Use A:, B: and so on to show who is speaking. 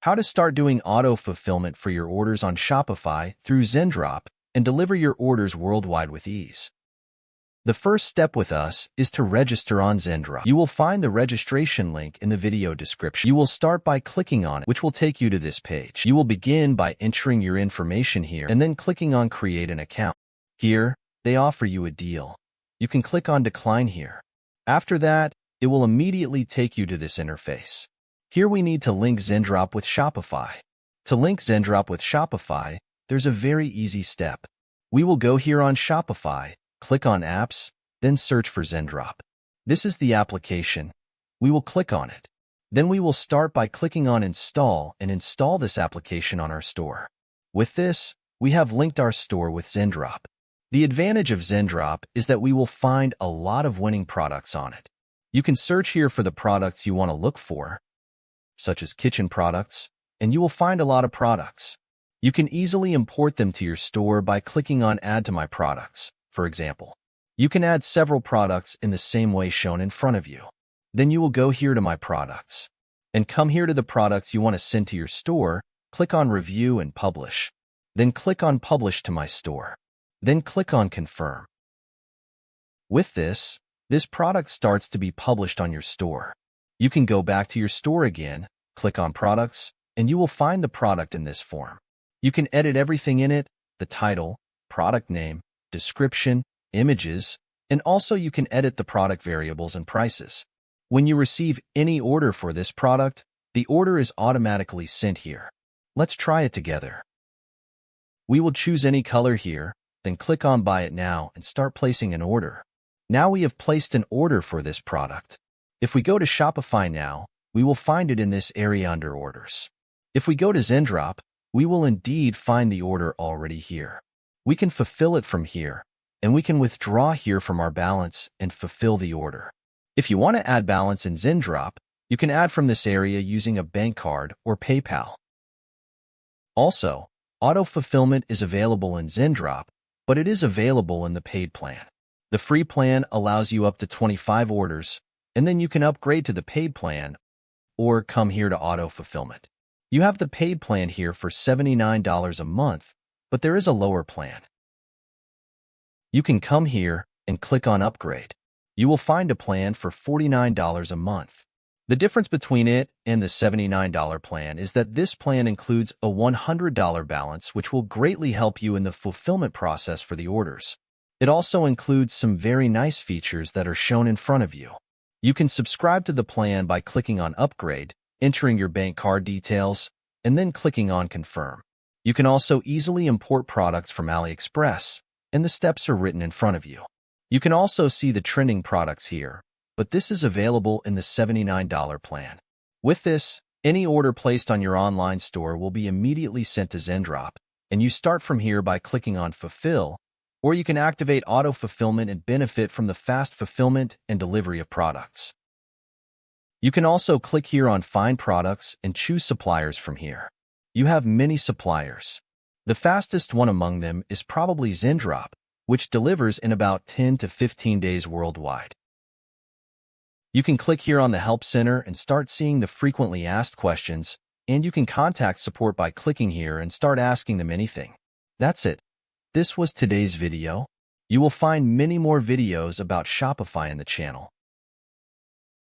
A: How to start doing auto-fulfillment for your orders on Shopify through Zendrop and deliver your orders worldwide with ease. The first step with us is to register on Zendrop. You will find the registration link in the video description. You will start by clicking on it, which will take you to this page. You will begin by entering your information here and then clicking on Create an Account. Here, they offer you a deal. You can click on Decline here. After that, it will immediately take you to this interface. Here we need to link Zendrop with Shopify. To link Zendrop with Shopify, there's a very easy step. We will go here on Shopify, click on Apps, then search for Zendrop. This is the application. We will click on it. Then we will start by clicking on Install and install this application on our store. With this, we have linked our store with Zendrop. The advantage of Zendrop is that we will find a lot of winning products on it. You can search here for the products you want to look for, such as kitchen products, and you will find a lot of products. You can easily import them to your store by clicking on Add to My Products, for example. You can add several products in the same way shown in front of you. Then you will go here to My Products, and come here to the products you want to send to your store, click on Review and Publish. Then click on Publish to My Store. Then click on Confirm. With this product starts to be published on your store. You can go back to your store again, click on Products, and you will find the product in this form. You can edit everything in it, the title, product name, description, images, and also you can edit the product variables and prices. When you receive any order for this product, the order is automatically sent here. Let's try it together. We will choose any color here, then click on Buy It Now and start placing an order. Now we have placed an order for this product. If we go to Shopify now, we will find it in this area under Orders. If we go to Zendrop, we will indeed find the order already here. We can fulfill it from here, and we can withdraw here from our balance and fulfill the order. If you want to add balance in Zendrop, you can add from this area using a bank card or PayPal. Also, auto-fulfillment is available in Zendrop, but it is available in the paid plan. The free plan allows you up to 25 orders, and then you can upgrade to the paid plan or come here to auto-fulfillment. You have the paid plan here for $79 a month, but there is a lower plan. You can come here and click on Upgrade. You will find a plan for $49 a month. The difference between it and the $79 plan is that this plan includes a $100 balance, which will greatly help you in the fulfillment process for the orders. It also includes some very nice features that are shown in front of you. You can subscribe to the plan by clicking on Upgrade, entering your bank card details, and then clicking on Confirm. You can also easily import products from AliExpress, and the steps are written in front of you. You can also see the trending products here, but this is available in the $79 plan. With this, any order placed on your online store will be immediately sent to Zendrop, and you start from here by clicking on Fulfill, or you can activate auto-fulfillment and benefit from the fast fulfillment and delivery of products. You can also click here on Find Products and choose suppliers from here. You have many suppliers. The fastest one among them is probably Zendrop, which delivers in about 10 to 15 days worldwide. You can click here on the Help Center and start seeing the frequently asked questions, and you can contact support by clicking here and start asking them anything. That's it. This was today's video. You will find many more videos about Shopify in the channel.